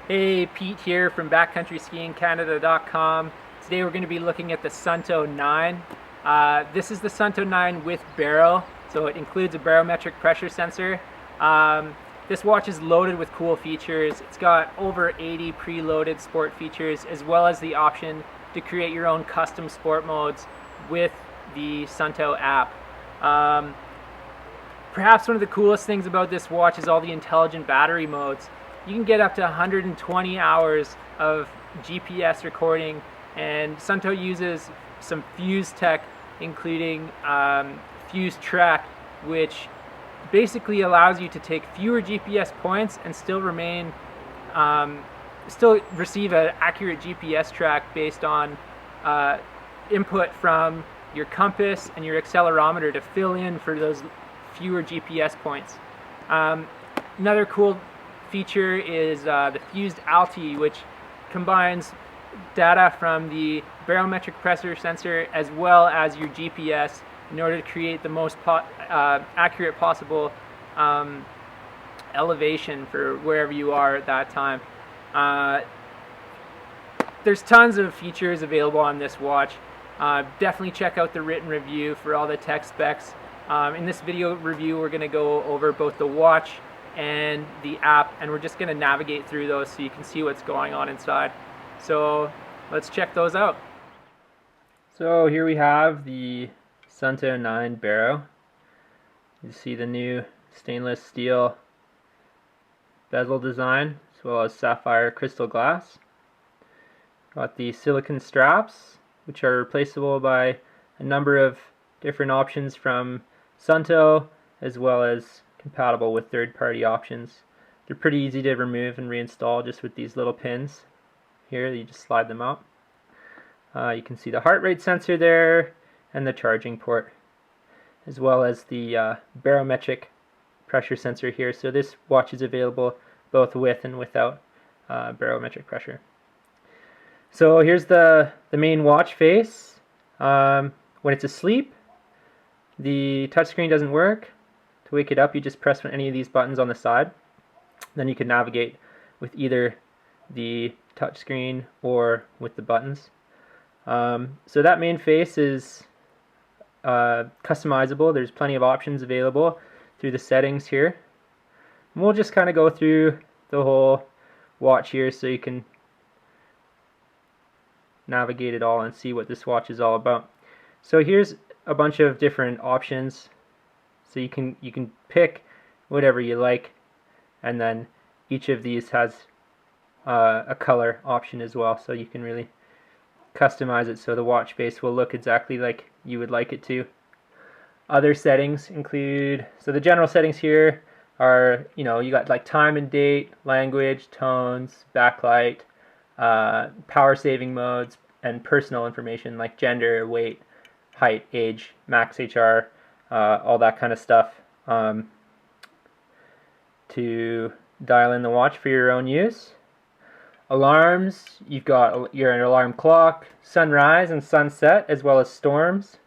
Hey, Pete here from Backcountry Skiing Canada.com. Today we're going to be looking at the Suunto 9. This is the Suunto 9 with BARO, so it includes a barometric pressure sensor. This watch is loaded with cool features. It's got over 80 preloaded sport features, as well as the option to create your own custom sport modes with the Suunto app. Perhaps one of the coolest things about this watch is all the intelligent battery modes. You can get up to 120 hours of GPS recording, and Suunto uses some fuse tech, including fuse track, which basically allows you to take fewer GPS points and still receive an accurate GPS track based on input from your compass and your accelerometer to fill in for those fewer GPS points. Another cool feature is the fused Alti, which combines data from the barometric pressure sensor as well as your GPS in order to create the most accurate possible elevation for wherever you are at that time. There's tons of features available on this watch. Definitely check out the written review for all the tech specs. In this video review, we're going to go over both the watch and the app, and we're just going to navigate through those so you can see what's going on inside. So let's check those out. So here we have the Suunto 9 BARO. You see the new stainless steel bezel design as well as sapphire crystal glass. Got the silicone straps, which are replaceable by a number of different options from Suunto, as well as compatible with third-party options. They're pretty easy to remove and reinstall just with these little pins here. You just slide them out. You can see the heart rate sensor there and the charging port, as well as the barometric pressure sensor here. So this watch is available both with and without barometric pressure. So here's the main watch face. When it's asleep, the touchscreen doesn't work. To wake it up, you just press any of these buttons on the side. Then you can navigate with either the touchscreen or with the buttons. So that main face is customizable. There's plenty of options available through the settings here. And we'll just kind of go through the whole watch here so you can navigate it all and see what this watch is all about. So here's a bunch of different options. So you can pick whatever you like, and then each of these has a color option as well, so you can really customize it so the watch face will look exactly like you would like it to. Other settings include, so the general settings here are, you got like time and date, language, tones, backlight, power saving modes, and personal information like gender, weight, height, age, max HR, all that kind of stuff to dial in the watch for your own use. Alarms, you've got your alarm clock, sunrise and sunset, as well as storms.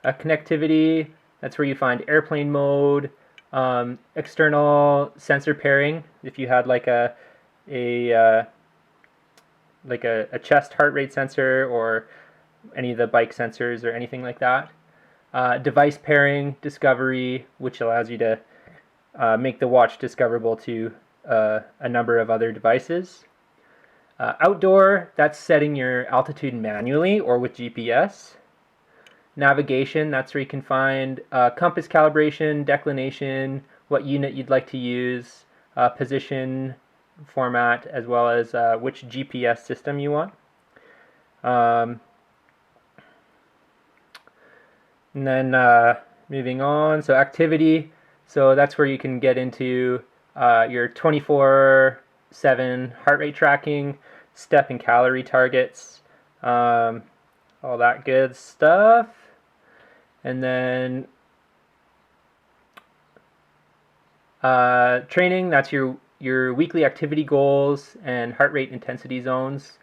Connectivity, that's where you find airplane mode, external sensor pairing, if you had like a chest heart rate sensor or any of the bike sensors or anything like that. Device pairing, discovery, which allows you to make the watch discoverable to a number of other devices. Outdoor, that's setting your altitude manually or with GPS. Navigation, that's where you can find compass calibration, declination, what unit you'd like to use, position, format, as well as which GPS system you want. And then moving on, so activity, so that's where you can get into your 24/7 heart rate tracking, step and calorie targets, all that good stuff. And then training, that's your weekly activity goals and heart rate intensity zones.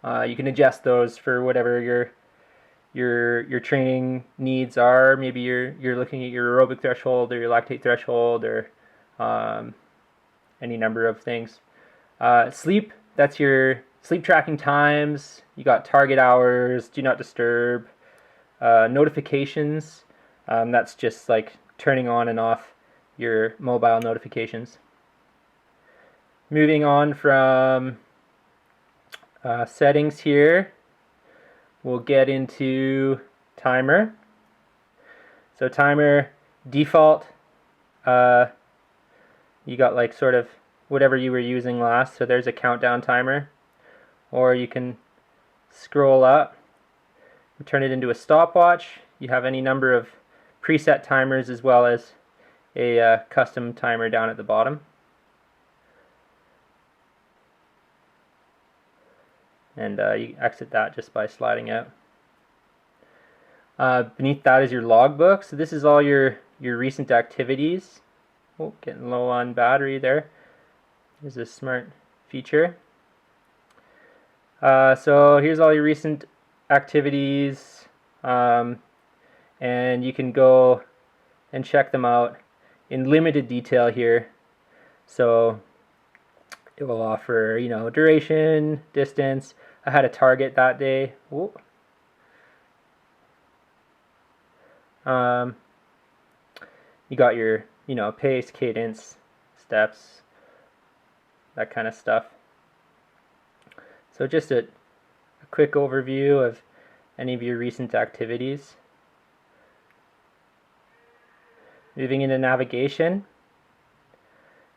You can adjust those for whatever your training needs are. Maybe you're looking at your aerobic threshold or your lactate threshold or any number of things. Sleep, that's your sleep tracking times. You got target hours, do not disturb, notifications. That's just like turning on and off your mobile notifications. Moving on from settings here, we'll get into timer. So timer default, you got like sort of whatever you were using last. So there's a countdown timer, or you can scroll up and turn it into a stopwatch. You have any number of preset timers as well as a custom timer down at the bottom. And you exit that just by sliding out. Beneath that is your logbook. So this is all your recent activities. Oh, getting low on battery there. There's a smart feature. So here's all your recent activities, and you can go and check them out in limited detail here. So it will offer, you know, duration, distance. I had a target that day. Whoa. You got your, you know, pace, cadence, steps, that kind of stuff. So just a quick overview of any of your recent activities. Moving into navigation,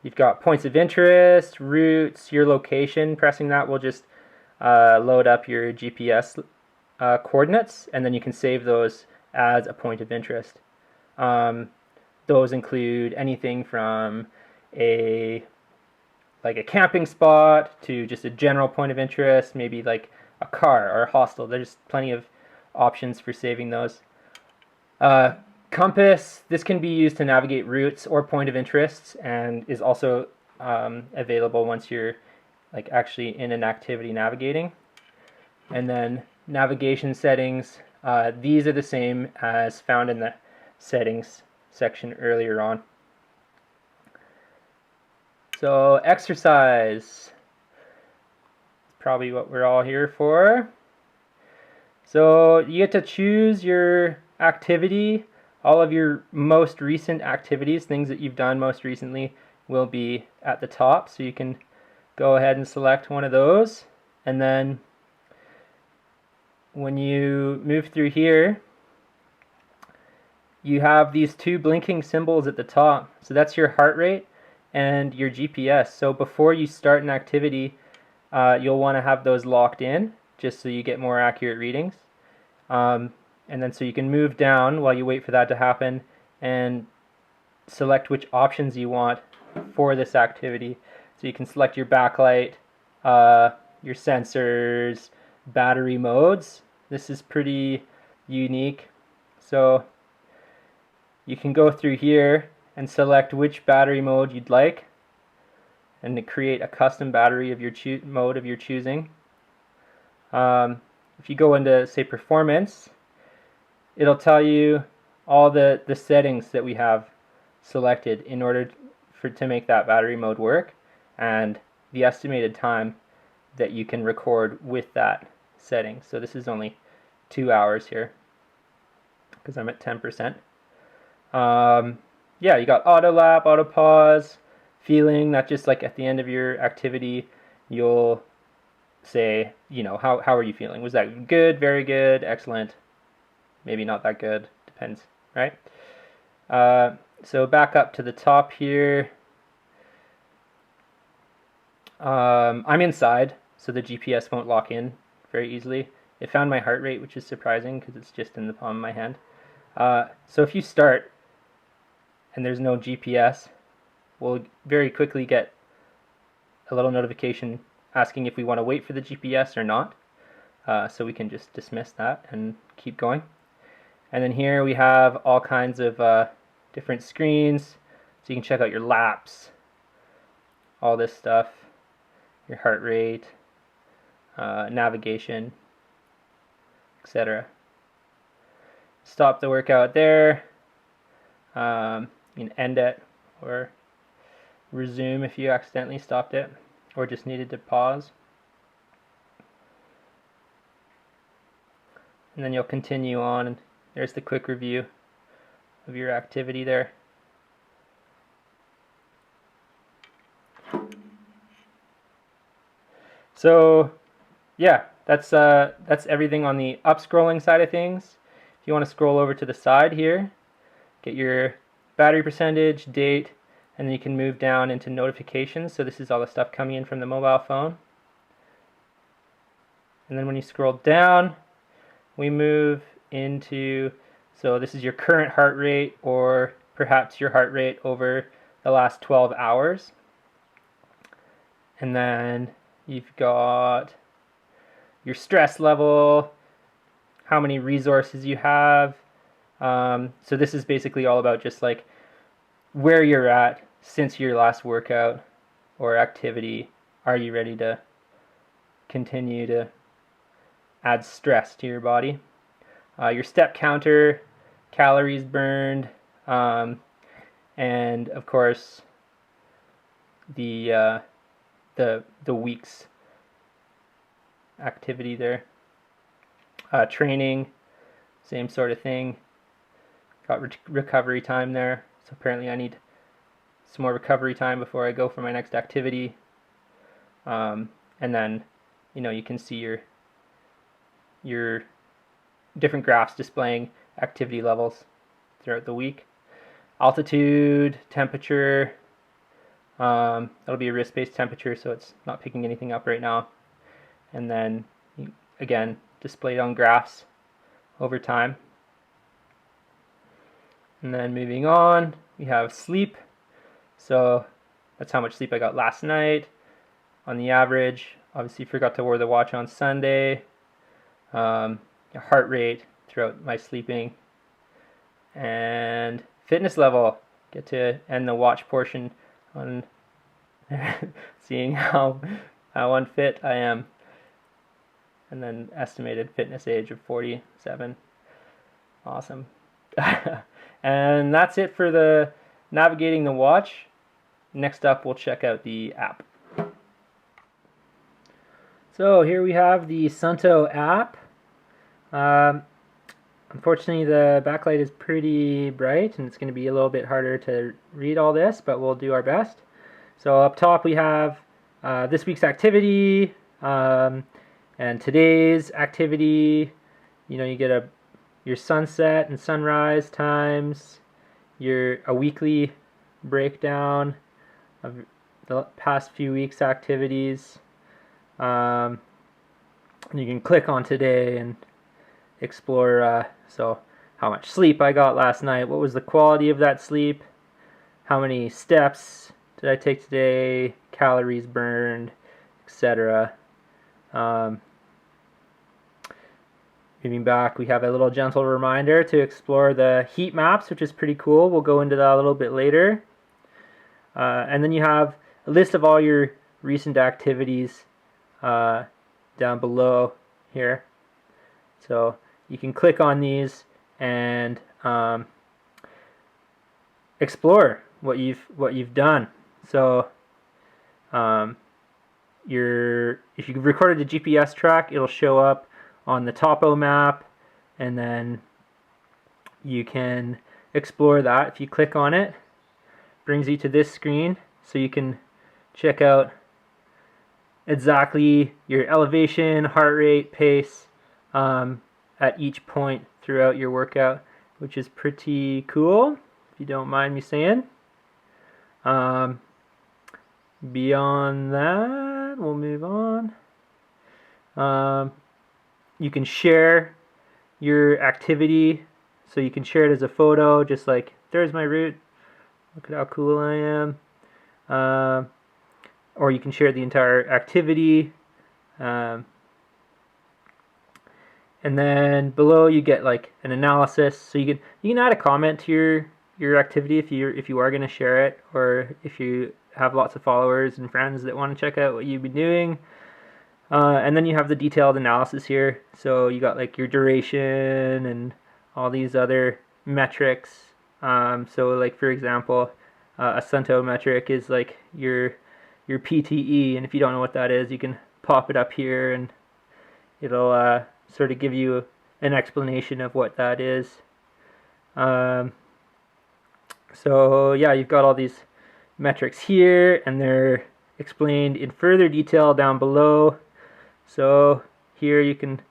you've got points of interest, routes, your location. Pressing that will just load up your GPS coordinates, and then you can save those as a point of interest. Those include anything from a camping spot to just a general point of interest, maybe like a car or a hostel. There's plenty of options for saving those. Compass, this can be used to navigate routes or point of interests, and is also available once you're like actually in an activity navigating. And then navigation settings, these are the same as found in the settings section earlier on. So exercise, probably what we're all here for. So you get to choose your activity. All of your most recent activities, things that you've done most recently, will be at the top. So you can go ahead and select one of those. And then when you move through here, you have these two blinking symbols at the top. So that's your heart rate and your GPS. So before you start an activity, you'll want to have those locked in just so you get more accurate readings. And then so you can move down while you wait for that to happen and select which options you want for this activity. So you can select your backlight, your sensors, battery modes. This is pretty unique. So you can go through here and select which battery mode you'd like, and to create a custom battery of your mode of your choosing. If you go into, say, performance, it'll tell you all the settings that we have selected in order to make that battery mode work, and the estimated time that you can record with that setting. So this is only 2 hours here because I'm at 10%. Yeah, you got auto lap, auto pause, feeling. That just like at the end of your activity, you'll say, you know, how are you feeling? Was that good, very good, excellent, maybe not that good, depends, right? So back up to the top here. I'm inside, so the GPS won't lock in very easily. It found my heart rate, which is surprising because it's just in the palm of my hand. So if you start and there's no GPS, we'll very quickly get a little notification asking if we want to wait for the GPS or not. So we can just dismiss that and keep going. And then here we have all kinds of different screens. So you can check out your laps, all this stuff, your heart rate, navigation, etc. Stop the workout there. You can end it or resume if you accidentally stopped it. or just needed to pause. And then you'll continue on, and there's the quick review of your activity there. So yeah, that's everything on the up scrolling side of things. If you want to scroll over to the side here, get your battery percentage, date, and then you can move down into notifications. So this is all the stuff coming in from the mobile phone. And then when you scroll down, we move into, so this is your current heart rate, or perhaps your heart rate over the last 12 hours. And then you've got your stress level, how many resources you have. So this is basically all about just like where you're at since your last workout or activity. Are you ready to continue to add stress to your body? Your step counter, calories burned, and of course the week's activity there. Training, same sort of thing. Got recovery time there, so apparently I need some more recovery time before I go for my next activity. And then, you can see your different graphs displaying activity levels throughout the week. Altitude, temperature, that'll be a wrist-based temperature, so it's not picking anything up right now. And then, again, displayed on graphs over time. And then moving on, we have sleep. So that's how much sleep I got last night on the average. Obviously forgot to wear the watch on Sunday. Heart rate throughout my sleeping. And fitness level. Get to end the watch portion on seeing how unfit I am. And then estimated fitness age of 47. Awesome. And that's it for the navigating the watch. Next up, we'll check out the app. So here we have the Suunto app. Unfortunately, the backlight is pretty bright, and it's going to be a little bit harder to read all this, but we'll do our best. So up top, we have this week's activity, and today's activity. You get your sunset and sunrise times, a weekly breakdown of the past few weeks' activities. You can click on today and explore, so how much sleep I got last night, what was the quality of that sleep, how many steps did I take today, calories burned, etc. Moving back, we have a little gentle reminder to explore the heat maps, which is pretty cool. We'll go into that a little bit later. And then you have a list of all your recent activities down below here. So you can click on these and explore what you've done. So if you recorded a GPS track, it'll show up on the topo map, and then you can explore that. If you click on it, brings you to this screen, so you can check out exactly your elevation, heart rate, pace at each point throughout your workout, which is pretty cool, if you don't mind me saying. Beyond that, we'll move on. You can share your activity, so you can share it as a photo, just like, there's my route, look at how cool I am. Or you can share the entire activity. And then below you get like an analysis, so you can add a comment to your activity if you are going to share it, or if you have lots of followers and friends that want to check out what you've been doing. And then you have the detailed analysis here, so you got like your duration and all these other metrics. So like, for example, a Suunto metric is like your your PTE, and if you don't know what that is, you can pop it up here and it'll sort of give you an explanation of what that is. So yeah, you've got all these metrics here, and they're explained in further detail down below. So here you can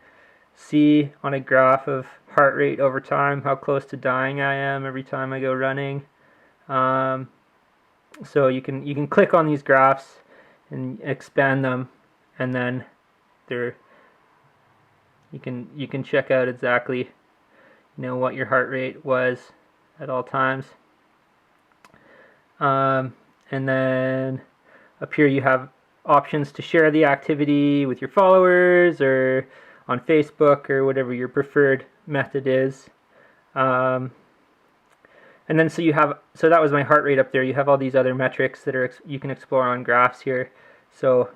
see on a graph of heart rate over time how close to dying I am every time I go running. So you can click on these graphs and expand them, and then you can check out exactly what your heart rate was at all times. And then up here you have options to share the activity with your followers or on Facebook or whatever your preferred method is. And then so that was my heart rate up there. You have all these other metrics that you can explore on graphs here. So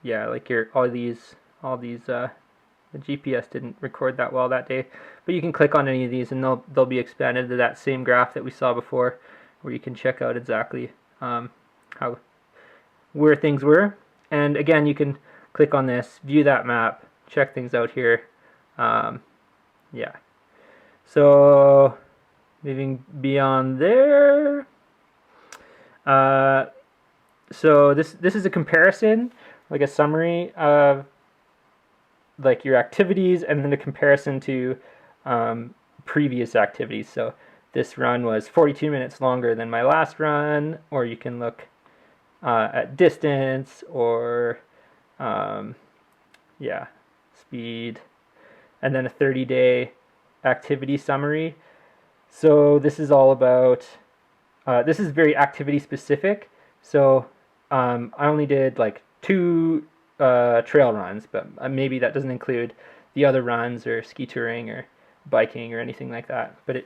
yeah, like all these the GPS didn't record that well that day, but you can click on any of these and they'll be expanded to that same graph that we saw before, where you can check out exactly where things were. And again, you can click on this, view that map, check things out here. Yeah. So moving beyond there, so this is a comparison, like a summary of like your activities, and then a comparison to previous activities. So this run was 42 minutes longer than my last run, or you can look at distance or yeah, speed, and then a 30-day activity summary. So this is all about this is very activity specific. So I only did like 2 trail runs, but maybe that doesn't include the other runs or ski touring or biking or anything like that. But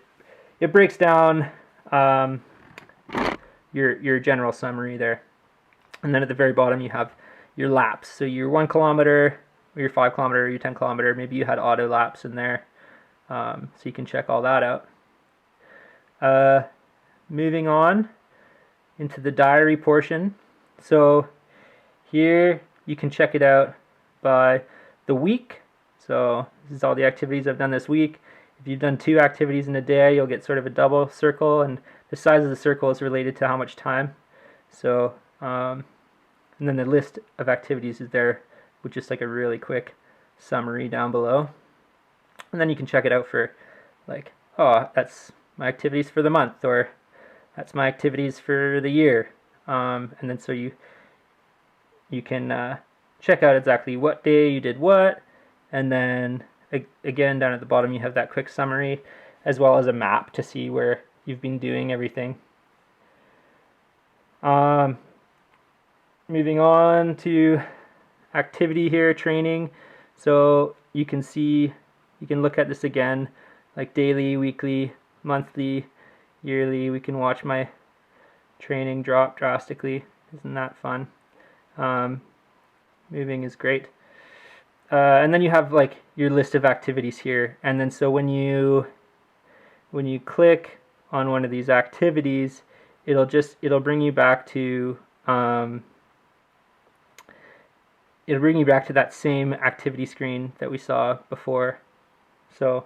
it breaks down your general summary there. And then at the very bottom you have your laps. So your 1 kilometer, or your 5 kilometer, or your 10 kilometer, maybe you had auto laps in there. So you can check all that out. Moving on into the diary portion. So here you can check it out by the week. So this is all the activities I've done this week. If you've done 2 activities in a day, you'll get sort of a double circle, and the size of the circle is related to how much time. So and then the list of activities is there with just like a really quick summary down below. And then you can check it out for like, oh, that's my activities for the month, or that's my activities for the year. And then so you can check out exactly what day you did what, and then again down at the bottom you have that quick summary, as well as a map to see where you've been doing everything. Moving on to activity here, training. So you can look at this again, like daily, weekly, monthly, yearly. We can watch my training drop drastically. Isn't that fun? Moving is great. And then you have like your list of activities here, and then so when you click on one of these activities, it'll bring you back to that same activity screen that we saw before. So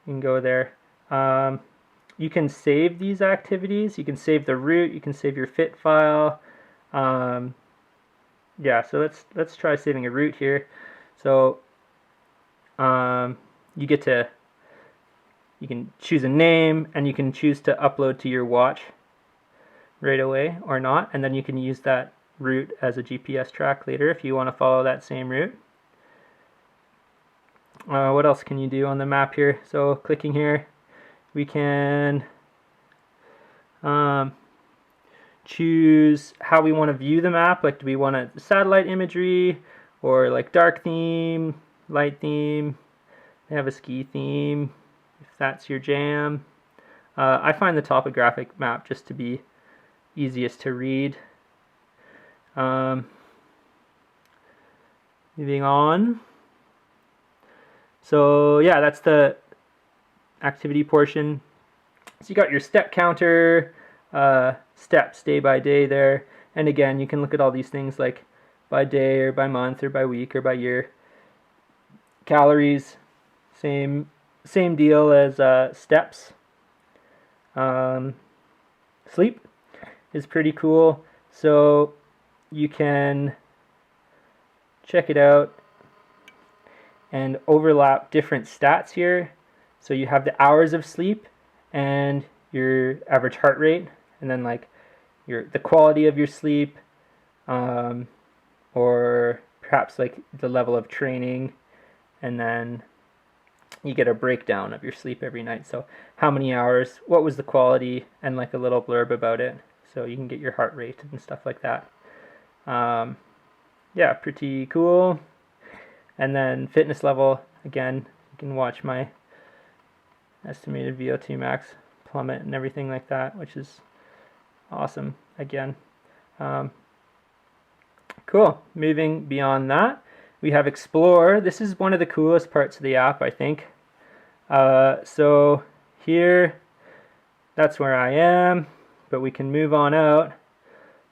you can go there. You can save these activities. You can save the route. You can save your fit file. Yeah, so let's try saving a route here. So you can choose a name, and you can choose to upload to your watch right away or not, and then you can use that route as a GPS track later if you want to follow that same route. What else can you do on the map here? So clicking here, we can choose how we want to view the map. Like, do we want a satellite imagery, or like dark theme, light theme? They have a ski theme if that's your jam. I find the topographic map just to be easiest to read. Moving on. So yeah, that's the activity portion. So you got your step counter, steps day by day there. And again, you can look at all these things like by day or by month or by week or by year. Calories, same deal as steps. Sleep is pretty cool. So you can check it out and overlap different stats here. So you have the hours of sleep and your average heart rate, and then like the quality of your sleep, or perhaps like the level of training, and then you get a breakdown of your sleep every night. So how many hours, what was the quality, and like a little blurb about it. So you can get your heart rate and stuff like that. Yeah, pretty cool. And then fitness level, again, you can watch my estimated VO2 max plummet and everything like that, which is awesome again. Cool. Moving beyond that, we have Explore. This is one of the coolest parts of the app, I think. So here, that's where I am, but we can move on out.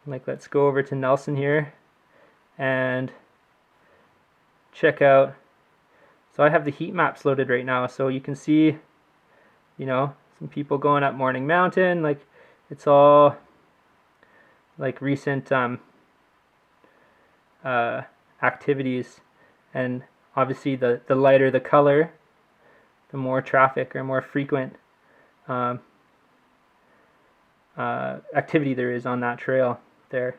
Like, let's go over to Nelson here and check out. So I have the heat maps loaded right now, so you can see, you know, some people going up Morning Mountain. Like, it's all like recent activities, and obviously the lighter the color, the more traffic or more frequent activity there is on that trail there.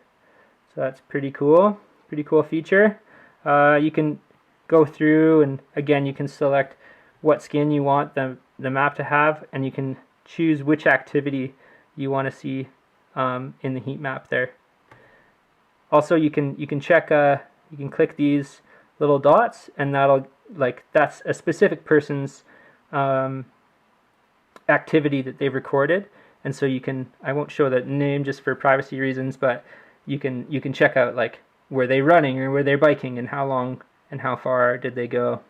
So that's pretty cool feature. You can go through, and again you can select what skin you want the map to have, and you can choose which activity you want to see in the heat map there. Also, you can check, you can click these little dots, and that's a specific person's activity that they've recorded, and so you can, I won't show the name just for privacy reasons, but you can check out like were they running or were they biking, and how long and how far did they go.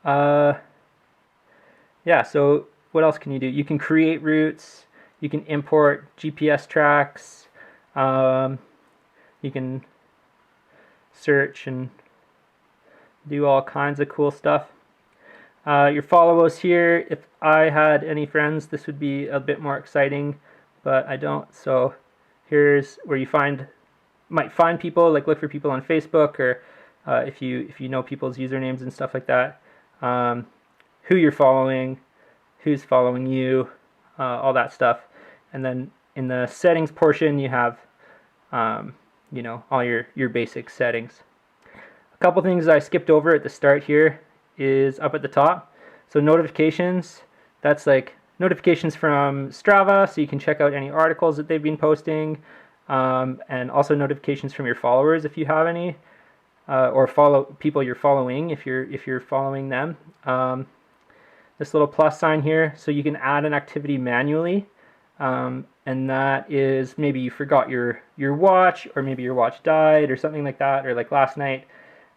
Yeah, so what else can you do? You can create routes, you can import GPS tracks, you can search and do all kinds of cool stuff. Your followers here, if I had any friends, this would be a bit more exciting, but I don't. So here's where you might find people, like look for people on Facebook, or if you know people's usernames and stuff like that, who you're following, who's following you, all that stuff. And then in the settings portion, you have you know, all your basic settings. A couple things I skipped over at the start here is up at the top. So notifications, that's like notifications from Strava, so you can check out any articles that they've been posting, and also notifications from your followers if you have any, or follow people you're following if you're following them. This little plus sign here, so you can add an activity manually. And that is maybe you forgot your watch, or maybe your watch died or something like that, or like last night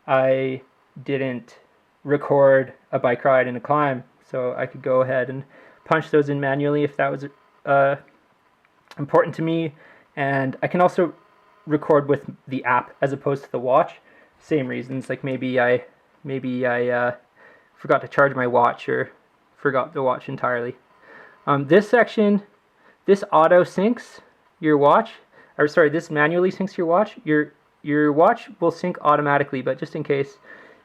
I didn't record a bike ride and a climb, so I could go ahead and punch those in manually if that was important to me. And I can also record with the app as opposed to the watch. Same reasons, like maybe I forgot to charge my watch or forgot the watch entirely. This section, this auto syncs your watch, or sorry, this manually syncs your watch. Your watch will sync automatically, but just in case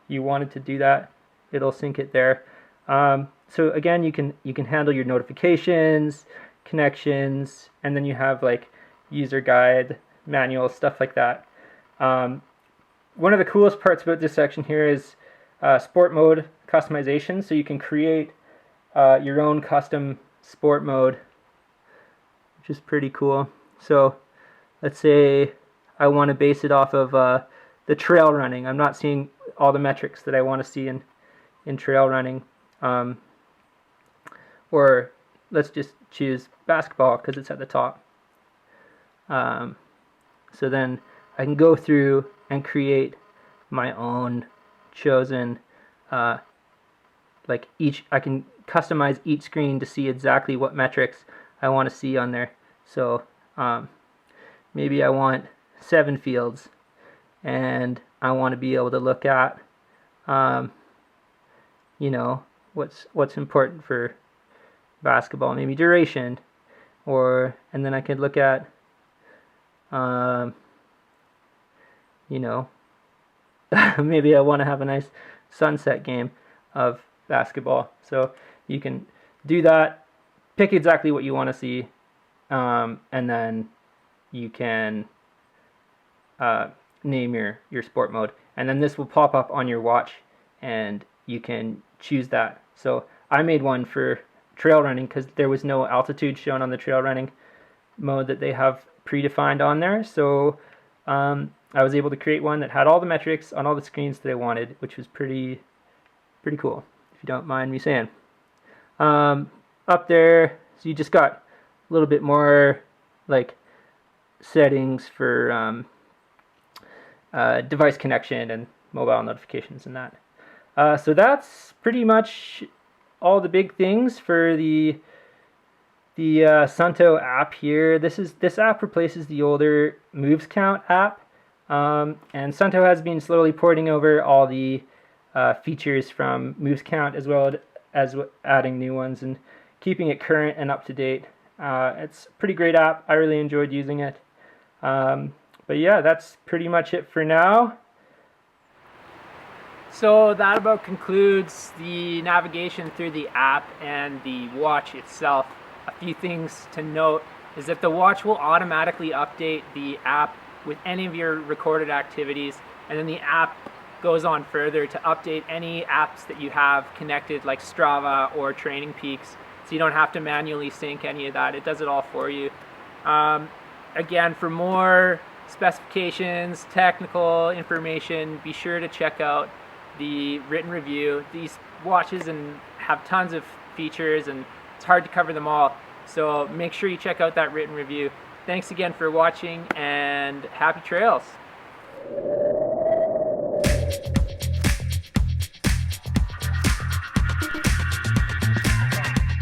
you wanted to do that, it'll sync it there. So again, you can handle your notifications, connections, and then you have like user guide, manual, stuff like that. One of the coolest parts about this section here is sport mode customization. So you can create your own custom sport mode, which is pretty cool. So let's say I want to base it off of the trail running. I'm not seeing all the metrics that I want to see in trail running. Or let's just choose basketball because it's at the top. So then I can go through and create my own chosen, I can customize each screen to see exactly what metrics I want to see on there. So maybe I want 7 fields, and I want to be able to look at you know, what's important for basketball, maybe duration, and then I could look at you know, maybe I want to have a nice sunset game of basketball. So you can do that, pick exactly what you want to see, and then you can name your sport mode, and then this will pop up on your watch and you can choose that. So I made one for trail running because there was no altitude shown on the trail running mode that they have predefined on there. So I was able to create one that had all the metrics on all the screens that I wanted, which was pretty cool, if you don't mind me saying. Up there, so you just got a little bit more like settings for device connection and mobile notifications and that. So that's pretty much all the big things for the Suunto app here. This app replaces the older Moves Count app, and Suunto has been slowly porting over all the features from Moves Count as well as adding new ones and keeping it current and up to date. It's a pretty great app. I really enjoyed using it. But yeah, that's pretty much it for now. So that about concludes the navigation through the app and the watch itself. A few things to note is that the watch will automatically update the app with any of your recorded activities, and then the app goes on further to update any apps that you have connected, like Strava or Training Peaks, so you don't have to manually sync any of that. It does it all for you. Again, for more specifications, technical information, be sure to check out the written review. These watches have tons of features and it's hard to cover them all, so make sure you check out that written review. Thanks again for watching and happy trails.